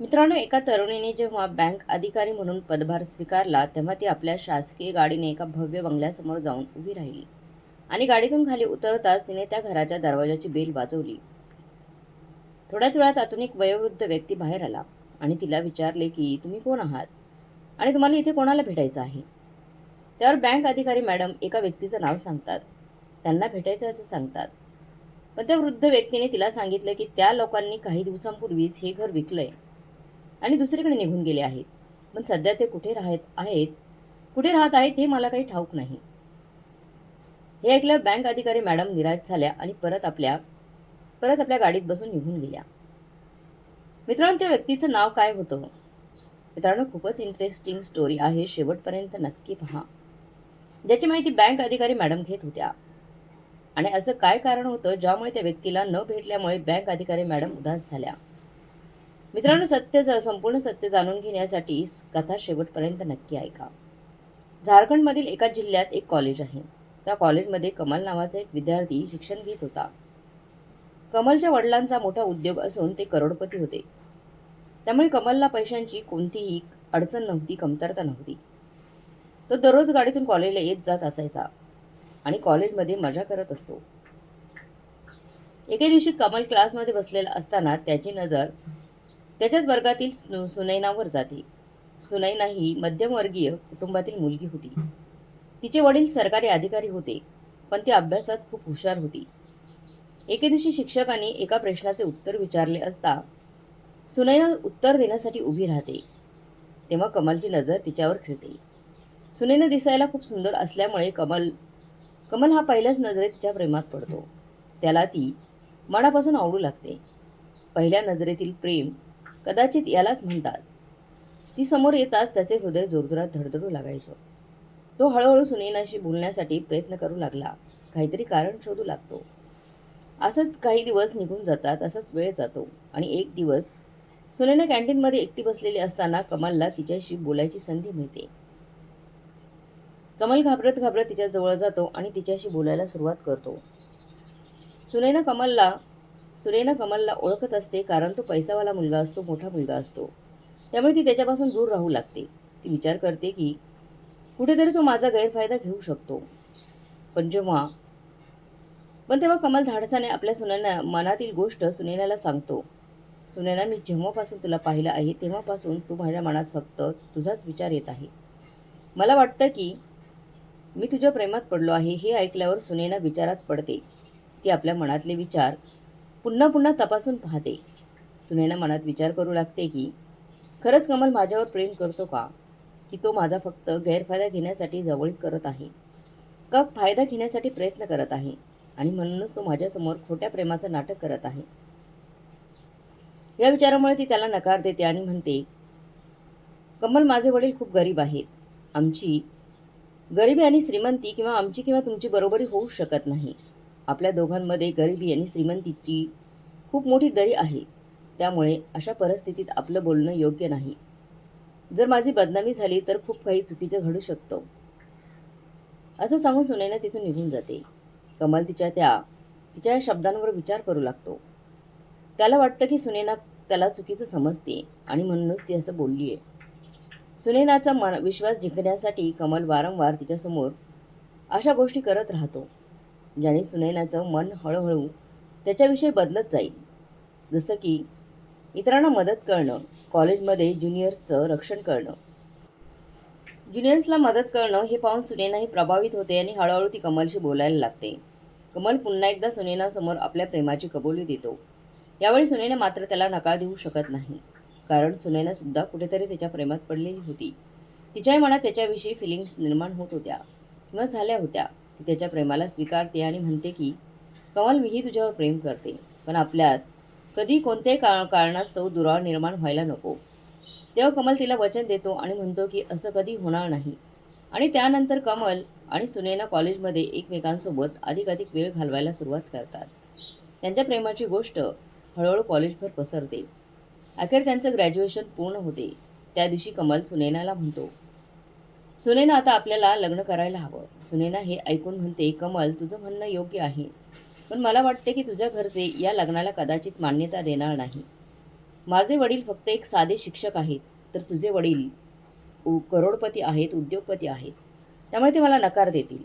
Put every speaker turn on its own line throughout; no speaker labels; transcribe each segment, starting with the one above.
मित्रांनो, एका तरुणीने जेव्हा बँक अधिकारी म्हणून पदभार स्वीकारला, तेव्हा ती आपल्या शासकीय गाडीने एका भव्य बंगल्यासमोर जाऊन उभी राहिली आणि गाडीतून खाली उतरताच तिने त्या घराच्या दरवाजाची बेल वाजवली. थोड्याच वेळात आतून एक वयोवृद्ध व्यक्ती बाहेर आला आणि तिला विचारले की तुम्ही कोण आहात आणि तुम्हाला इथे कोणाला भेटायचं आहे. त्यावर बँक अधिकारी मॅडम एका व्यक्तीचं नाव सांगतात. त्यांना भेटायचं असं सांगतात. पण त्या वृद्ध व्यक्तीने तिला सांगितलं की त्या लोकांनी काही दिवसांपूर्वीच हे घर विकलंय आणि दुसरीकडे निघून गेले आहेत. पण सध्या ते कुठे राहत आहेत हे मला काही ठाऊक नाही. हे ऐकल्यावर बँक अधिकारी मॅडम निराश झाल्या आणि परत आपल्या गाडीत बसून निघून गेल्या. मित्रांनो, त्या व्यक्तीचं नाव काय होतं? मित्रांनो, खूपच इंटरेस्टिंग स्टोरी आहे. शेवटपर्यंत नक्की पहा. ज्याची माहिती बँक अधिकारी मॅडम घेत होत्या आणि असं काय कारण होतं ज्यामुळे त्या व्यक्तीला न भेटल्यामुळे बँक अधिकारी मॅडम उदास झाल्या. मित्रांनो, संपूर्ण सत्य जाणून घेण्यासाठी कथा शेवटपर्यंत नक्की ऐका. झारखंडमधील एका जिल्ह्यात एक कॉलेज आहे. त्या कॉलेजमध्ये कमल नावाचा एक विद्यार्थी शिक्षण घेत होता. कमलच्या वडिलांचा मोठा उद्योग असून ते करोडपती होते. त्यामुळे कमलला पैशांची कोणतीही अडचण नव्हती, कमतरता नव्हती. तो दररोज गाडीतून कॉलेजला येत जात असायचा आणि कॉलेजमध्ये मजा करत असतो. एके दिवशी कमल क्लासमध्ये बसलेला असताना त्याची नजर त्याच्याच वर्गातील सुनैनावर जाते. सुनैना ही मध्यमवर्गीय कुटुंबातील मुलगी होती. तिचे वडील सरकारी अधिकारी होते, पण ती अभ्यासात खूप हुशार होती. एके दिवशी शिक्षकांनी एका प्रश्नाचे उत्तर विचारले असता सुनैना उत्तर देण्यासाठी उभी राहते. तेव्हा कमलची नजर तिच्यावर खिळते. सुनैना दिसायला खूप सुंदर असल्यामुळे कमल कमल हा पहिल्याच नजरेत तिच्या प्रेमात पडतो. त्याला ती मनापासून आवडू लागते. पहिल्या नजरेतील प्रेम कदाचित यालाच म्हणतात. ती समोर येताच त्याचे हृदय जोरजोरात धडधडू लागायचं. तो हळूहळू सुनैनाशी बोलण्यासाठी प्रयत्न करू लागला. काहीतरी कारण शोधू लागतो. असंच काही दिवस निघून जातात. असाच वेळ जातो आणि एक दिवस सुनैना कॅन्टीनमध्ये एकटी बसलेली असताना कमलला तिच्याशी बोलायची संधी मिळते. कमल घाबरत घाबरत तिच्या जवळ जातो आणि तिच्याशी बोलायला सुरुवात करतो. सुनैना कमलला सुनैना कमलला ओळखत असते, कारण तो पैसावाला मुलगा असतो, मोठा मुलगा असतो. त्यामुळे ती त्याच्यापासून दूर राहू लागते. ती विचार करते की कुठेतरी तो माझा गैरफायदा घेऊ शकतो. पण जेव्हा पण तेव्हा कमल धाडसाने आपल्या सुनैना मनातील गोष्ट सुनैनाला सांगतो. सुनैना, मी जेव्हापासून तुला पाहिलं आहे तेव्हापासून तू माझ्या मनात फक्त तुझाच विचार येत आहे. मला वाटतं की मी तुझ्या प्रेमात पडलो आहे. हे ऐकल्यावर सुनैना विचारात पडते. ती आपल्या मनातले विचार पुन्हा पुन्हा तपासून पाहते. सुनैना मनात विचार करू लागते की खरंच कमल माझ्यावर प्रेम करतो का? की तो माझा फक्त गैरफायदा घेण्यासाठी जवळीक करत आहे? का फायदा घेण्यासाठी प्रयत्न करत आहे आणि म्हणूनच तो माझ्यासमोर खोट्या प्रेमाचं नाटक करत आहे? या विचारामुळे ती त्याला नकार देते आणि म्हणते, कमल, माझे वडील खूप गरीब आहेत. आमची गरिबी आणि श्रीमंती आमची किंवा तुमची बरोबरी होऊ शकत नाही. आपल्या दोघांमध्ये गरिबी आणि श्रीमंतीची खूप मोठी दरी आहे. त्यामुळे अशा परिस्थितीत आपलं बोलणं योग्य नाही. जर माझी बदनामी झाली तर खूप काही चुकीचं घडू शकतं. असं सांगून सुनैना तिथून निघून जाते. कमल तिच्या या शब्दांवर विचार करू लागतो. त्याला वाटतं की सुनैना त्याला चुकीचं समजते आणि म्हणूनच ती असं बोललीये. सुनैनाचा विश्वास जिंकण्यासाठी कमल वारंवार तिच्यासमोर अशा गोष्टी करत राहतो, ज्याने सुनैनाचं मन हळूहळू त्याच्याविषयी बदलत जाईल. जसं की इतरांना मदत करणं, कॉलेजमध्ये ज्युनियर्सचं रक्षण करणं. ज्युनियर्सला मदत करणं हे पाहून सुनैनाही प्रभावित होते आणि हळूहळू ती कमलशी बोलायला लागते. कमल पुन्हा एकदा सुनैनासमोर आपल्या प्रेमाची कबुली देतो. यावेळी सुनैना मात्र त्याला नकार देऊ शकत नाही, कारण सुनैना सुद्धा कुठेतरी त्याच्या प्रेमात पडलेली होती. तिच्याही मनात त्याच्याविषयी फिलिंग्स निर्माण होत होत्या किंवा झाल्या होत्या. ती त्याच्या प्रेमाला स्वीकारते आणि म्हणते की कमल, मीही तुझ्यावर प्रेम करते, पण आपल्यात कधी कोणत्याही कारणास्तव दुरावा निर्माण व्हायला नको. तेव्हा कमल तिला वचन देतो आणि म्हणतो की असं कधी होणार नाही. आणि त्यानंतर कमल आणि सुनैना कॉलेजमध्ये एकमेकांसोबत अधिकाधिक वेळ घालवायला सुरुवात करतात. त्यांच्या प्रेमाची गोष्ट हळूहळू कॉलेजभर पसरते. अखेर त्यांचं ग्रॅज्युएशन पूर्ण होते. त्या दिवशी कमल सुनैनाला म्हणतो, सुनैना, आता आपल्याला लग्न करायला हवं. सुनैना हे ऐकून म्हणते, कमल, तुझं म्हणणं योग्य आहे, पण मला वाटते की तुझ्या घरचे या लग्नाला कदाचित मान्यता देणार नाही. माझे वडील फक्त एक साधे शिक्षक आहेत, तर तुझे वडील करोडपती आहेत, उद्योगपती आहेत. त्यामुळे ते मला नकार देतील.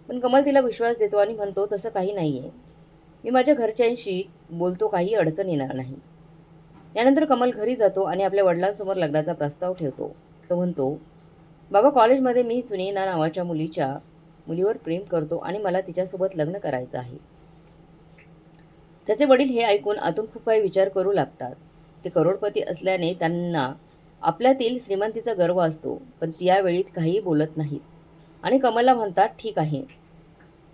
पण कमल तिला विश्वास देतो आणि म्हणतो, तसं काही नाही आहे. मी माझ्या घरच्यांशी बोलतो, काही अडचण येणार नाही. यानंतर कमल घरी जातो आणि आपल्या वडिलांसमोर लग्नाचा प्रस्ताव ठेवतो. तो म्हणतो, बाबा, कॉलेजमध्ये मी सुनैना नावाच्या मुलीवर प्रेम करतो आणि मला तिच्यासोबत लग्न करायचं आहे. त्याचे वडील हे ऐकून आतून खूप काही विचार करू लागतात. ते करोडपती असल्याने त्यांना आपल्यातील श्रीमंतीचा गर्व असतो, पण त्यावेळी काहीही बोलत नाहीत आणि कमलला म्हणतात, ठीक आहे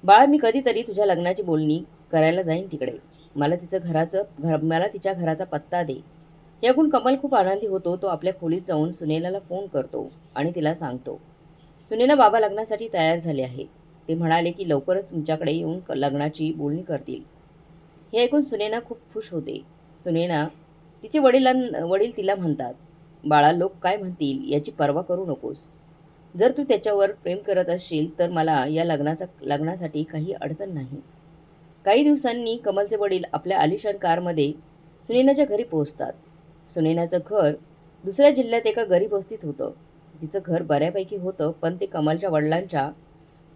बाळा, मी कधीतरी तुझ्या लग्नाची बोलणी करायला जाईन तिकडे. मला तिच्या घराचा पत्ता दे. हे ऐकून कमल खूप आनंदी होतो. तो आपल्या खोलीत जाऊन सुनैनाला फोन करतो आणि तिला सांगतो, सुनैना, बाबा लग्नासाठी तयार झाले आहेत. ते म्हणाले की लवकरच तुमच्याकडे येऊन लग्नाची बोलणी करतील. हे ऐकून सुनैना खूप खुश होते. सुनैना तिचे वडील तिला म्हणतात, बाळा, लोक काय म्हणतील याची पर्वा करू नकोस. जर तू त्याच्यावर प्रेम करत असशील तर मला या लग्नासाठी काही अडचण नाही. काही दिवसांनी कमलचे वडील आपल्या आलिशान कारमध्ये सुनैनाच्या घरी पोहोचतात. सुनैनाचं घर दुसऱ्या जिल्ह्यात एका गरीब वस्तीत होतं. तिचं घर बऱ्यापैकी होतं, पण ते कमलच्या वडिलांच्या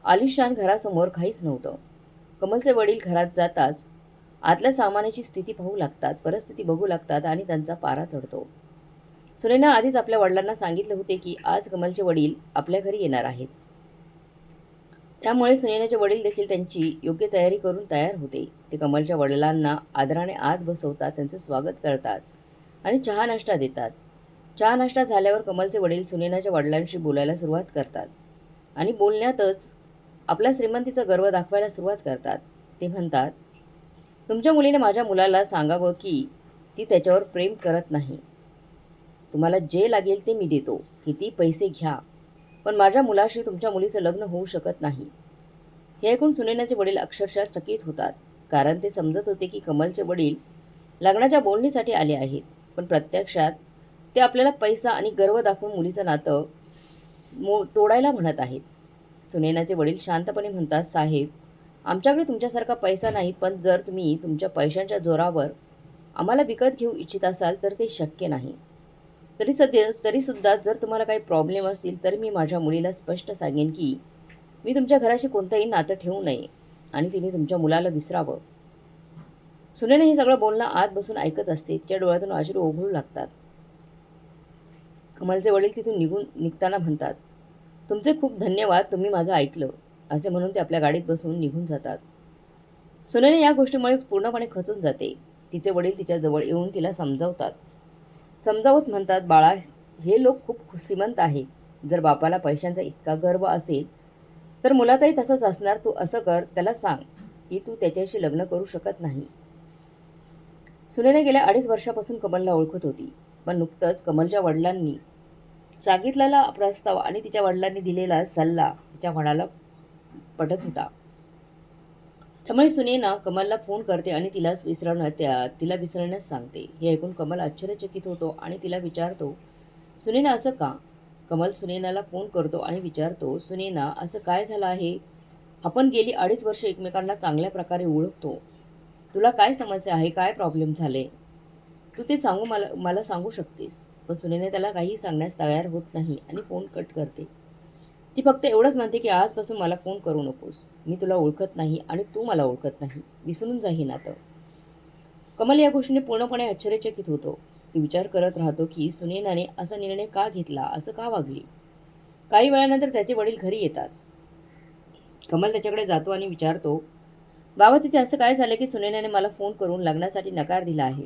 आलिशान घरासमोर काहीच नव्हतं. कमलचे वडील घरात जाताच आतल्या सामानाची स्थिती पाहू लागतात, परिस्थिती बघू लागतात आणि त्यांचा पारा चढतो. सुनैना आधीच आपल्या वडिलांना सांगितले होते की आज कमलचे वडील आपल्या घरी येणार आहेत. त्यामुळे सुनैनाचे वडील देखील त्यांची योग्य तयारी करून तयार होते. ते कमलच्या वडिलांना आदराने आत बसवतात, त्यांचे स्वागत करतात आणि चहा नाश्ता देतात. चहा नाश्ता झाल्यावर कमलचे वडील सुनैनाच्या वडिलांशी बोलायला सुरुवात करतात आणि बोलण्यातच आपल्या श्रीमंतीचा गर्व दाखवायला सुरुवात करतात. ते म्हणतात, तुमच्या मुलीने माझ्या मुलाला सांगावं की ती त्याच्यावर प्रेम करत नाही. तुम्हाला जे लागेल ते मी देतो, किती पैसे घ्या, पण माझ्या मुलाशी तुमच्या मुलीचं लग्न होऊ शकत नाही. हे ऐकून सुनैनाचे वडील अक्षरशः चकित होतात, कारण ते समजत होते की कमलचे वडील लग्नाच्या बोलणीसाठी आले आहेत, पण प्रत्यक्षात ते आपल्याला पैसा आणि गर्व दाखवून मुलीचं नातं तोडायला म्हणत आहेत. सुनैनाचे वडील शांतपणे म्हणतात, साहेब, आमच्याकडे तुमच्यासारखा पैसा नाही, पण जर तुम्ही तुमच्या पैशांच्या जोरावर आम्हाला विकत घेऊ इच्छित असाल तर ते शक्य नाही. तरीसुद्धा जर तुम्हाला काही प्रॉब्लेम असतील तर मी माझ्या मुलीला स्पष्ट सांगेन की मी तुमच्या घराशी कोणतंही नातं ठेवू नये आणि तिने तुमच्या मुलाला विसरावं. सुनैना हे सगळं बोलणं आत बसून ऐकत असते. तिच्या डोळ्यातून अश्रू ओघळू लागतात. कमलचे वडील तिथून निघताना म्हणतात, तुमचे खूप धन्यवाद, तुम्ही माझं ऐकलं. असे म्हणून ते आपल्या गाडीत बसून निघून जातात. सुनैना या गोष्टीमुळे पूर्णपणे खचून जाते. तिचे वडील तिच्या जवळ येऊन तिला समजावत म्हणतात, बाळा, हे लोक खूप श्रीमंत आहेत. जर बापाला पैशांचा इतका गर्व असेल तर मुलातही तसंच असणार. तू असं कर, त्याला सांग की तू त्याच्याशी लग्न करू शकत नाही. सुनैना गेल्या 2.5 वर्षापासून कमलला ओळखत होती, पण नुकतंच कमलच्या वडिलांनी सांगितलेला प्रस्ताव आणि तिच्या वडिलांनी दिलेला सल्ला तिच्या मनाला पटत होता. त्यामुळे सुनैना कमलला फोन करते आणि तिला विसरण्यास सांगते. हे ऐकून कमल आश्चर्यचकित होतो आणि तिला विचारतो, सुनैना, असं का? कमल सुनैनाला फोन करतो आणि विचारतो, सुनैना, असं काय झालं आहे? आपण गेली 2.5 वर्ष एकमेकांना चांगल्या प्रकारे ओळखतो. तुला काय समस्या आहे? काय प्रॉब्लेम झाले? तू ते मला सांगू शकतेस. पण सुनैना त्याला काहीही सांगण्यास तयार होत नाही आणि फोन कट करते. ती फक्त एवढंच म्हणते की आजपासून मला फोन करू नकोस. मी तुला ओळखत नाही आणि तू मला ओळखत नाही. विसरून जा हे नातं. कमल या गोष्टीने पूर्णपणे आश्चर्यचकित होतो. ती विचार करत राहतो की सुनैनाने असा निर्णय का घेतला, असं का वागली. काही वेळानंतर त्याचे वडील घरी येतात. कमल त्याच्याकडे जातो आणि विचारतो, बाबा, तिथे असं काय झालं की सुनैनाने मला फोन करून लग्नासाठी नकार दिला आहे.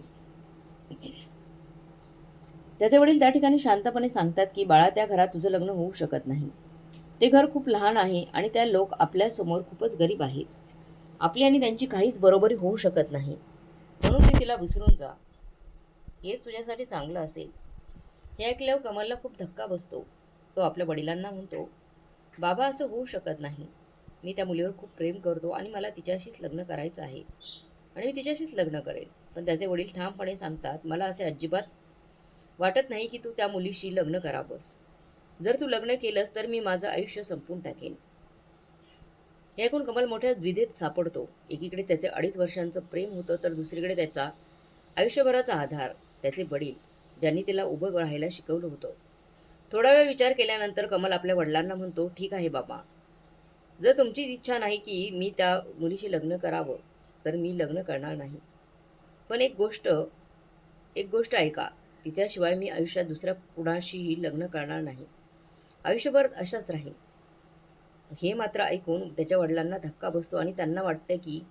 त्याचे वडील त्या ठिकाणी शांतपणे सांगतात की बाळा, त्या घरात तुझं लग्न होऊ शकत नाही. ते घर खूप लहान आहे आणि त्या लोक आपल्यासमोर खूपच गरीब आहेत. आपली आणि त्यांची काहीच बरोबरी होऊ शकत नाही. म्हणून ते तिला विसरून जा. हेच तुझ्यासाठी चांगलं असेल. हे ऐकल्यावर कमलला खूप धक्का बसतो. तो आपल्या वडिलांना म्हणतो, बाबा, असं होऊ शकत नाही. मी त्या मुलीवर खूप प्रेम करतो आणि मला तिच्याशीच लग्न करायचं आहे आणि मी तिच्याशीच लग्न करेन. पण त्याचे वडील ठामपणे सांगतात, मला असे अजिबात वाटत नाही की तू त्या मुलीशी लग्न करावंस. जर तू लग्न केलंस तर मी माझं आयुष्य संपवून टाकेन. हे ऐकून कमल मोठ्या द्विधेत सापडतो. एकीकडे त्याचे 2.5 वर्षांचं प्रेम होतं, तर दुसरीकडे त्याचा आयुष्यभराचा आधार. त्याचे वडील, ज्यांनी तिला उभं राहायला शिकवलं होतं. थोडा वेळ विचार केल्यानंतर कमल आपल्या वडिलांना म्हणतो, ठीक आहे बाबा, जर तुमची इच्छा नाही की मी त्या मुलीशी लग्न करावं, तर मी लग्न करणार नाही. पण एक गोष्ट ऐका, तिच्याशिवाय मी आयुष्यात दुसऱ्या कुणाशीही लग्न करणार नाही. आयुष्यभर अशाच राहील. हे मात्र ऐकून त्याच्या वडिलांना धक्का बसतो आणि त्यांना वाटतं की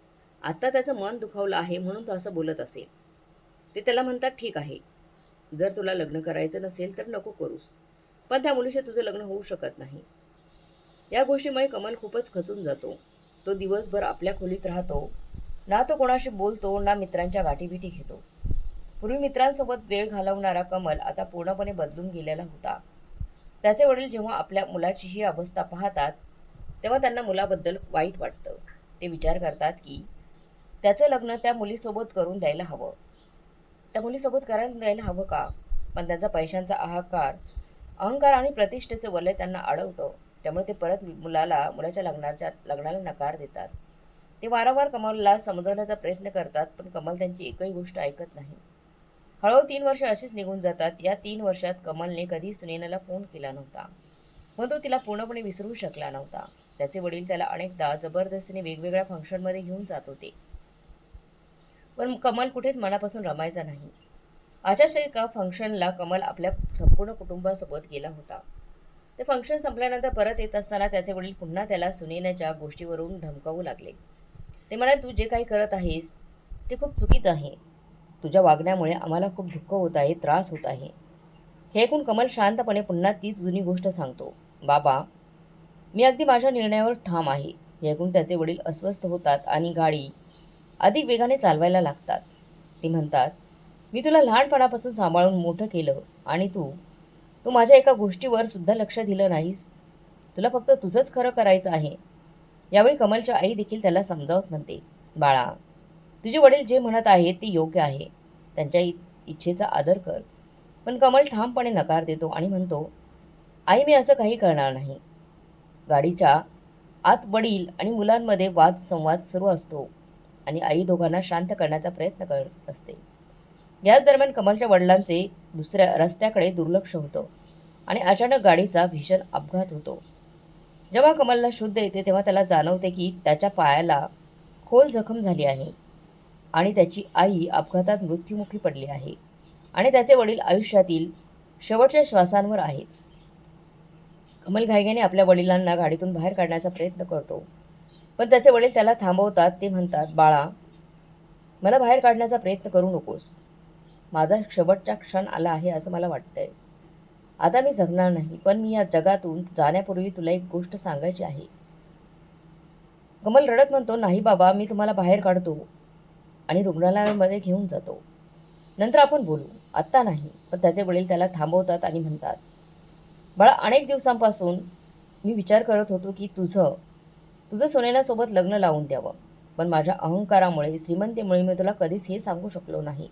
आता त्याचं मन दुखावलं आहे म्हणून तो असं बोलत असेल. ते त्याला म्हणतात, ठीक आहे, जर तुला लग्न करायचं नसेल तर नको करूस, पण त्या मुलीशी तुझं लग्न होऊ शकत नाही. या गोष्टीमुळे कमल खूपच खचून जातो. तो दिवसभर आपल्या खोलीत राहतो. ना तो कोणाशी बोलतो ना मित्रांच्या गाठीभिटी घेतो. पूर्वी मित्रांसोबत वेळ घालवणारा कमल आता पूर्णपणे बदलून गेलेला होता. त्याचे वडील जेव्हा आपल्या मुलाची ही अवस्था पाहतात तेव्हा त्यांना मुलाबद्दल वाईट वाटतं. ते विचार करतात की त्याचं लग्न त्या मुलीसोबत करून द्यायला हवं. त्या मुलीसोबत करायला द्यायला हवं का? पण त्यांचा पैशांचा अहंकार आणि प्रतिष्ठेचं वलय त्यांना अडवतं. त्यामुळे ते परत मुलाच्या लग्नाला नकार देतात. ते वारंवार कमलला समजवण्याचा प्रयत्न करतात, पण कमल त्यांची एकही गोष्ट ऐकत नाही. हळूहळू 3 वर्ष अशीच निघून जातात. या 3 वर्षात कमलने कधी सुनैनाला फोन केला नव्हता. पण तो तिला पूर्णपणे विसरू शकला नव्हता. त्याचे वडील त्याला अनेकदा जबरदस्तीने वेगवेगळ्या फंक्शनमध्ये घेऊन जात होते. पण कमल कुठेच मनापासून रमायचा नाही. अशाच एका फंक्शनला कमल आपल्या संपूर्ण कुटुंबासोबत गेला होता. ते फंक्शन संपल्यानंतर परत येत असताना त्याचे वडील पुन्हा त्याला सुनैनाच्या गोष्टीवरून धमकावू लागले. ते म्हणाले, तू जे काही करत आहेस ते खूप चुकीचं आहे. तुझ्या वागण्यामुळे आम्हाला खूप दुःख होत आहे, त्रास होत आहे. हे ऐकून कमल शांतपणे पुन्हा तीच जुनी गोष्ट सांगतो. बाबा, मी अगदी माझ्या निर्णयावर ठाम आहे. हे ऐकून त्याचे वडील अस्वस्थ होतात आणि गाडी अधिक वेगाने चालवायला लागतात. ते म्हणतात, मी तुला लहानपणापासून सांभाळून मोठं केलं आणि तू तू माझ्या एका गोष्टीवर सुद्धा लक्ष दिलं नाहीस. तुला फक्त तुझंच खरं करायचं आहे. यावेळी कमलच्या आई देखील त्याला समजावत म्हणते, बाळा, तुझे वडील जे म्हणत आहेत ते योग्य आहे. त्यांच्या इच्छेचा आदर कर. पण कमल ठामपणे नकार देतो आणि म्हणतो, आई, मी असं काही करणार नाही. गाडीच्या आत वडील आणि मुलांमध्ये वादसंवाद सुरू असतो आणि आई दोघांना शांत करण्याचा प्रयत्न करत असते. याच दरम्यान कमलच्या वडिलांचे दुसऱ्या रस्त्याकडे दुर्लक्ष होतं आणि अचानक गाडीचा भीषण अपघात होतो. जेव्हा कमलला शुद्ध येते तेव्हा त्याला जाणवते की त्याच्या पायाला खोल जखम झाली आहे आणि त्याची आई अपघातात मृत्युमुखी पडली आहे आणि त्याचे वडील आयुष्यातील शेवटच्या श्वासांवर आहेत. कमल घाईघाईने आपल्या वडिलांना गाडीतून बाहेर काढण्याचा प्रयत्न करतो, पण त्याचे वडील त्याला थांबवतात. ते म्हणतात, बाळा, मला बाहेर काढण्याचा प्रयत्न करू नकोस. माझा शेवटचा क्षण आला आहे असं मला वाटतंय. आता मी जगणार नाही, पण मी या जगातून जाण्यापूर्वी तुला एक गोष्ट सांगायची आहे. कमल रडत म्हणतो, नाही बाबा, मी तुम्हाला बाहेर काढतो आणि रुग्णालयामध्ये घेऊन जातो. नंतर आपण बोलू, आत्ता नाही. पण त्याचे वडील त्याला थांबवतात आणि म्हणतात, बाळा, अनेक दिवसांपासून मी विचार करत होतो की तुझं सुनैनासोबत लग्न लावून द्यावं. पण माझ्या अहंकारामुळे, श्रीमंतीमुळे मी तुला कधीच हे सांगू शकलो नाही.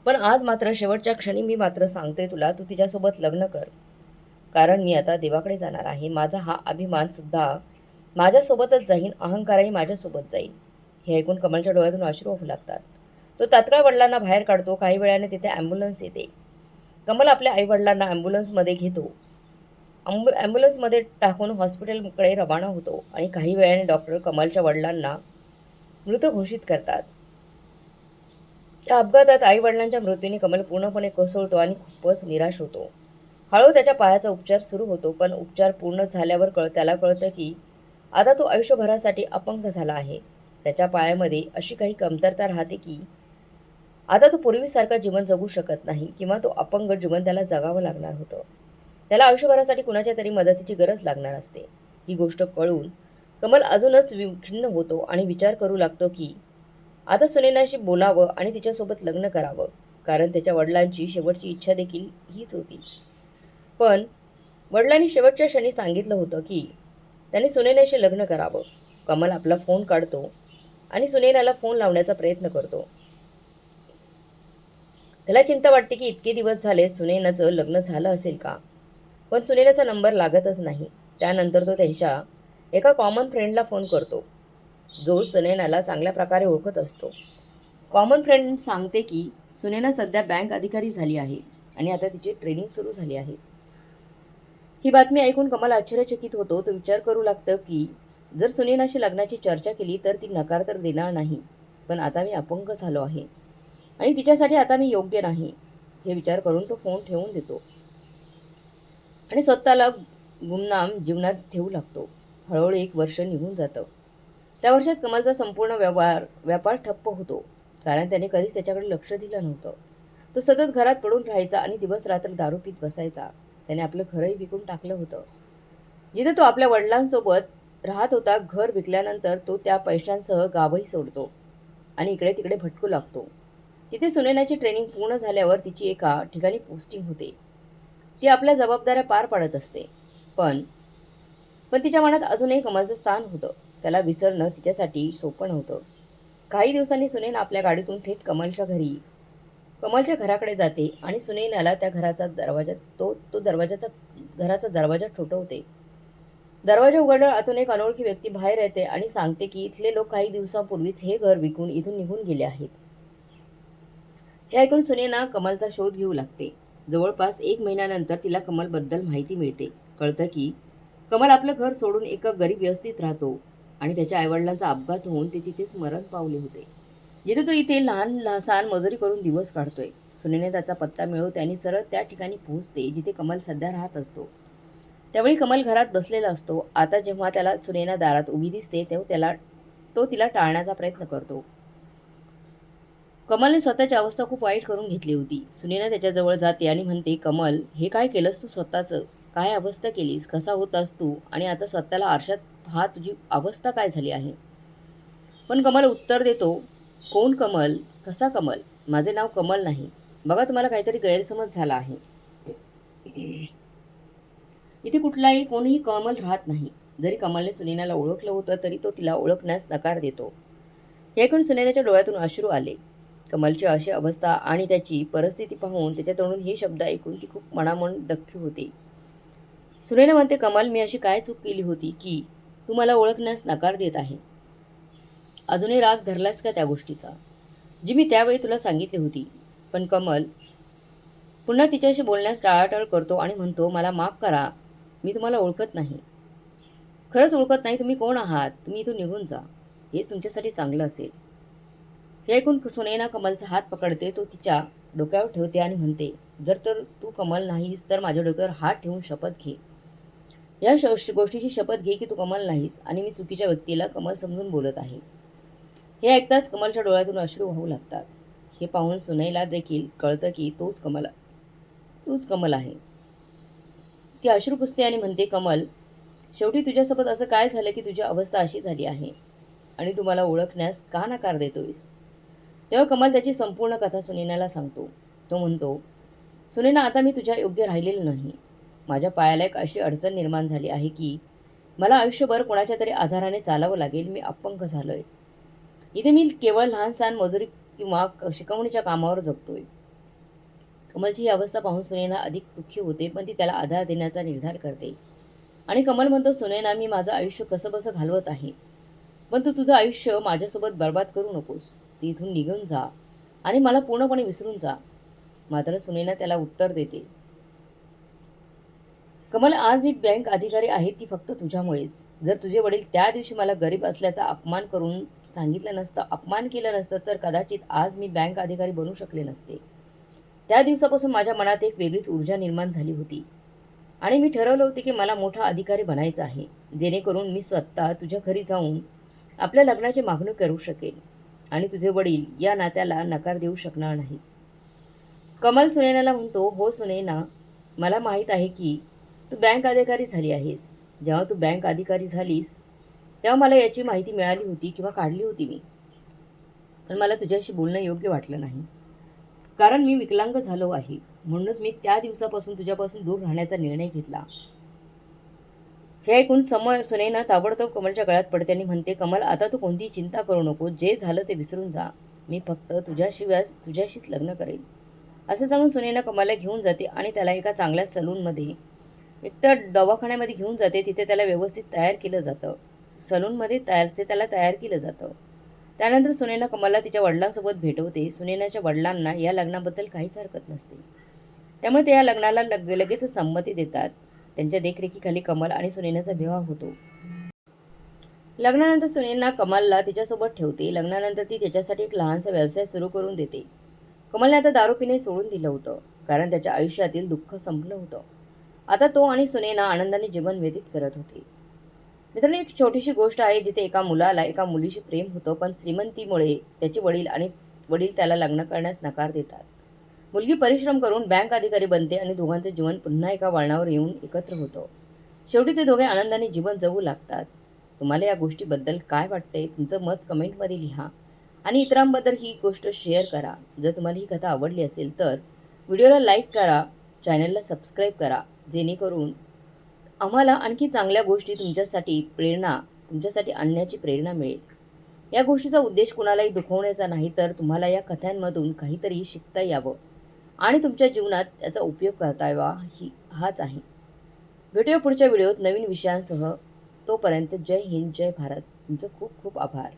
पण आज मात्र शेवटच्या क्षणी मी मात्र सांगते तुला, तू तिच्यासोबत लग्न कर. कारण मी आता देवाकडे जाणार आहे. माझा हा अभिमानसुद्धा माझ्यासोबतच जाईन, अहंकारही माझ्यासोबत जाईल. हे ऐकून कमलच्या डोळ्यातून अश्रू वाहू लागतात. तो तात्काळ वडिलांना बाहेर काढतो. काही वेळाने तिथे ॲम्ब्युलन्स येते. कमल आपल्या आईवडिलांना ॲम्ब्युलन्समध्ये घेतो. ॲम्ब्युलन्समध्ये टाकून हॉस्पिटलकडे रवाना होतो आणि काही वेळाने डॉक्टर कमलच्या वडिलांना मृत घोषित करतात. त्या अपघातात आईवडिलांच्या मृत्यूने कमल पूर्णपणे कोसळतो आणि खूपच निराश होतो. हळूहळू त्याच्या पायाचा उपचार सुरू होतो, पण उपचार पूर्ण झाल्यावर त्याला कळतं की आता तो आयुष्यभरासाठी अपंग झाला आहे. त्याच्या पायामध्ये अशी काही कमतरता राहते की आता तो पूर्वीसारखं जीवन जगू शकत नाही किंवा तो अपंग जीवन त्याला जगावं लागणार होतं. त्याला आयुष्यभरासाठी कुणाच्या तरी मदतीची गरज लागणार असते. ही गोष्ट कळून कमल अजूनच विखिन्न होतो आणि विचार करू लागतो की आता सुनैनाशी बोलावं आणि तिच्यासोबत लग्न करावं, कारण त्याच्या वडिलांची शेवटची इच्छा देखील हीच होती. पण वडिलांनी शेवटच्या क्षणी सांगितलं होतं की त्याने सुनैनाशी लग्न करावं. कमल आपला फोन काढतो आणि सुनैनाला फोन लावण्याचा प्रयत्न करतो. त्याला चिंता वाटते की इतके दिवस झाले सुनैनाचं लग्न झालं असेल का? पण सुनैनाचा नंबर लागतच नाही. त्यानंतर तो त्यांच्या एका कॉमन फ्रेंडला फोन करतो, जो सुनैनाला चांगल्या प्रकारे ओळखत असतो. कॉमन फ्रेंड सांगते की सुनैना सध्या बँक अधिकारी झाली आहे आणि आता तिची ट्रेनिंग सुरू झाली आहे. ही बातमी ऐकून कमल आश्चर्यचकित होतो. तो विचार करू लागतो की जर सुनैनाशी लग्नाची चर्चा केली तर ती नकार तर देणार नाही. पण आता मी अपंग झालो आहे आणि तिच्यासाठी आता मी योग्य नाही. हे विचार करून तो फोन ठेवून देतो आणि स्वतःला गुमनाम जीवनात ठेवू लागतो. हळूहळू 1 वर्ष निघून जातं. त्या वर्षात कमलचा संपूर्ण व्यापार ठप्प होतो. कारण त्याने कधीच त्याच्याकडे लक्ष दिलं नव्हतं. तो सतत घरात पडून राहायचा आणि दिवस-रात्र दारू पीत बसायचा. त्याने आपलं घरही विकून टाकलं होतं. जिथे तो आपल्या वडिलांसोबत राहत होता, घर विकल्यानंतर तो त्या पैशांसह गावही सोडतो आणि इकडे-तिकडे भटकू लागतो. तिथे सुनैनाची ट्रेनिंग पूर्ण झाल्यावर तिची एका ठिकाणी पोस्टिंग होते. ती आपल्या जबाबदाऱ्या पार पाडत असते. पण पण तिच्या मनात अजूनही कमलचं स्थान होतं. त्याला विसरणं तिच्यासाठी सोपं नव्हतं. काही दिवसांनी सुनैना आपल्या गाडीतून थेट कमलच्या घराकडे जाते आणि सुनैनाला त्या घराचा दरवाजा तो तो दरवाजाचा घराचा दरवाजा ठोठवते. दरवाजा उघडल्यावर आतून एक अनोळखी व्यक्ती बाहेर येते आणि सांगते की इथले लोक काही दिवसांपूर्वीच हे घर विकून इथून निघून गेले आहेत. हे ऐकून सुनैना कमलचा शोध घेऊ लागते. जवळपास 1 महिन्यानंतर तिला कमलबद्दल माहिती मिळते. कळतं की कमल आपलं घर सोडून एका गरीब व्यवस्थित राहतो आणि त्याच्या आईवडिलांचा अपघात होऊन ते तिथेच मरण पावले होते. जिथे तो इथे लहान मजुरी करून दिवस काढतोय. सुनेने त्याचा पत्ता मिळवते आणि सरळ त्या ठिकाणी पोहोचते जिथे कमल सध्या राहत असतो. त्यावेळी कमल घरात बसलेला असतो. आता जेव्हा त्याला सुनैना दारात उभी दिसते तेव्हा तो तिला टाळण्याचा प्रयत्न करतो. कमलने स्वतःची अवस्था खूप वाईट करून घेतली होती. सुनैना त्याच्याजवळ जाते आणि म्हणते, "कमल, हे काय केलंस तू स्वतःचं? काय अवस्था केलीस? कसा होतास तू? आणि आता स्वतःला आरशात पहा, तुझी अवस्था काय झाली आहे?" पण कमल उत्तर देतो, "कोण कमल? कसा कमल? माझे नाव कमल नाही. बघा, तुम्हाला काहीतरी गैरसमज झाला आहे. इथे कुठलाही कोणीही कमल राहत नाही." जरी कमलने सुनैनाला ओळखलं होतं तरी तो तिला ओळखण्यास नकार देतो. हे ऐकून सुनैनाच्या डोळ्यातून अश्रू आले. कमलची अशी अवस्था आणि त्याची परिस्थिती पाहून त्याच्या तोंडून हे शब्द ऐकून ती खूप मनामन दक्खी होते. सुनैना म्हणते, "कमल, मी अशी काय चूक केली होती की तू मला ओळखण्यास नकार देत आहे? अजूनही राग धरलास का त्या गोष्टीचा, जी मी त्यावेळी तुला सांगितली होती?" पण कमल पुन्हा तिच्याशी बोलण्यास टाळाटाळ करतो आणि म्हणतो, "मला माफ करा. मी तुम्हाला ओळखत नाही. खरंच ओळखत नाही. तुम्ही कोण आहात? तुम्ही इथून निघून जा. हेच तुमच्यासाठी चांगलं असेल." हे ऐकून सुनैना कमलचा हात पकडते. तो तिच्या डोक्यावर ठेवते आणि म्हणते, "जर तर तू कमल नाहीस तर माझ्या डोक्यावर हात ठेवून शपथ घे. या गोष्टीची शपथ घे की तू कमल नाहीस आणि मी चुकीच्या व्यक्तीला कमल समजून बोलत आहे." हे ऐकताच कमलच्या डोळ्यातून अश्रू वाहू लागतात. हे पाहून सुनैला देखील कळतं की तूच कमल आहे. ती अश्रू पुसते आणि म्हणते, "कमल, शेवटी तुझ्यासोबत असं काय झालं की तुझी अवस्था अशी झाली आहे आणि तू मला ओळखण्यास का नकार देतोयस?" तेव्हा कमल त्याची संपूर्ण कथा सुनैनाला सांगतो. तो म्हणतो, "सुनैना, आता मी तुझ्या योग्य राहिलेलं नाही. माझ्या पायाला एक अशी अडचण निर्माण झाली आहे की मला आयुष्यभर कोणाच्या तरी आधाराने चालावं लागेल. मी अपंग झालोय. इथे मी केवळ लहान-सहान मजुरी किंवा शिकवणीच्या कामावर जगतोय." कमलची ही अवस्था पाहून सुनैना अधिक दुःखी होते, पण ती त्याला आधार देण्याचा निर्धार करते. आणि कमल म्हणतो, "सुनैना, मी माझं आयुष्य कसंबसं घालवत आहे. पण तू तुझं आयुष्य माझ्यासोबत बरबाद करू नकोस. ती इथून निघून जा आणि मला पूर्णपणे विसरून जा." मात्र सुनैना त्याला उत्तर देते, "कमल, आज मी बँक अधिकारी आहे ती फक्त तुझ्यामुळेच. जर तुझे वडील त्या दिवशी मला गरीब असल्याचा अपमान केलं नसतं तर कदाचित आज मी बँक अधिकारी बनू शकले नसते. त्या दिवसापासून माझ्या मनात एक वेगळीच ऊर्जा निर्माण झाली होती आणि मी ठरवलं होते की मला मोठा अधिकारी बनायचं आहे, जेणेकरून मी स्वतः तुझ्या घरी जाऊन आपल्या लग्नाची मागणी करू शकेन आणि तुझे वडील या नात्याला नकार देऊ शकणार नाहीत." कमल सुनैनाला म्हणतो, "हो सुनैना, मला माहीत आहे की तू बँक अधिकारी झाली आहेस. जेव्हा तू बँक अधिकारी झालीस, तेव्हा मला याची माहिती मिळाली होती किंवा काढली होती मी. पण मला तुझ्याशी बोलणं योग्य वाटलं नाही. कारण मी विकलांग झालो आहे. म्हणूनच मी त्या दिवसापासून तुझ्यापासून दूर राहण्याचा निर्णय घेतला." हे ऐकून सुनैना ताबडतोब कमलच्या गळ्यात पडते आणि म्हणते, "कमल, आता तू कोणतीही चिंता करू नको. जे झालं ते विसरून जा. मी फक्त तुझ्याशीच लग्न करेन." असं सांगून सुनैना कमलला घेऊन जाते आणि त्याला एका चांगल्या सलूनमध्ये एकतर दवाखान्यामध्ये घेऊन जाते. तिथे त्याला व्यवस्थित तयार केलं जातं. सलूनमध्ये त्याला तयार केलं जातं. त्यानंतर सुनैना कमलला तिच्या वडिलांसोबत भेटवते. सुनैनाच्या वडिलांना या लग्नाबद्दल काहीच हरकत नसते. त्यामुळे ते या लग्नाला लगेचच संमती देतात. त्यांच्या देखरेखीखाली कमल आणि सुनैनाचा विवाह होतो. लग्नानंतर सुनैना कमलला तिच्यासोबत ठेवते. लग्नानंतर ती त्याच्यासाठी एक लहानसा व्यवसाय सुरू करून देते. कमलने आता दारू पिणे सोडून दिलं होतं, कारण त्याच्या आयुष्यातील दुःख संपलं होतं. आता तो आणि सुनैना आनंदाने जीवन व्यतीत करत होते. मित्रांनो, एक छोटीशी गोष्ट आहे जिथे एका मुलाला एका मुलीशी प्रेम होतं, पण श्रीमंतीमुळे त्याचे वडील त्याला लग्न करण्यास नकार देतात. मुलगी परिश्रम करून बँक अधिकारी बनते आणि दोघांचे जीवन पुन्हा एका वळणावर येऊन एकत्र होतं. शेवटी ते दोघे आनंदाने जीवन जगू लागतात. तुम्हाला या गोष्टीबद्दल काय वाटते? तुमचं मत कमेंटमध्ये लिहा आणि इतरांबद्दल ही गोष्ट शेअर करा. जर तुम्हाला ही कथा आवडली असेल तर व्हिडिओला लाईक करा, चॅनलला सबस्क्राईब करा, जेणेकरून आम्हाला आणखी चांगल्या गोष्टी तुमच्यासाठी आणण्याची प्रेरणा मिळेल. या गोष्टीचा उद्देश कुणालाही दुखवण्याचा नाही, तर तुम्हाला या कथांमधून काहीतरी शिकता यावं आणि तुमच्या जीवनात त्याचा उपयोग करता यावा हाच आहे. भेटूया पुढच्या व्हिडिओत नवीन विषयांसह. तोपर्यंत जय हिंद, जय भारत. तुमचं खूप खूप आभार.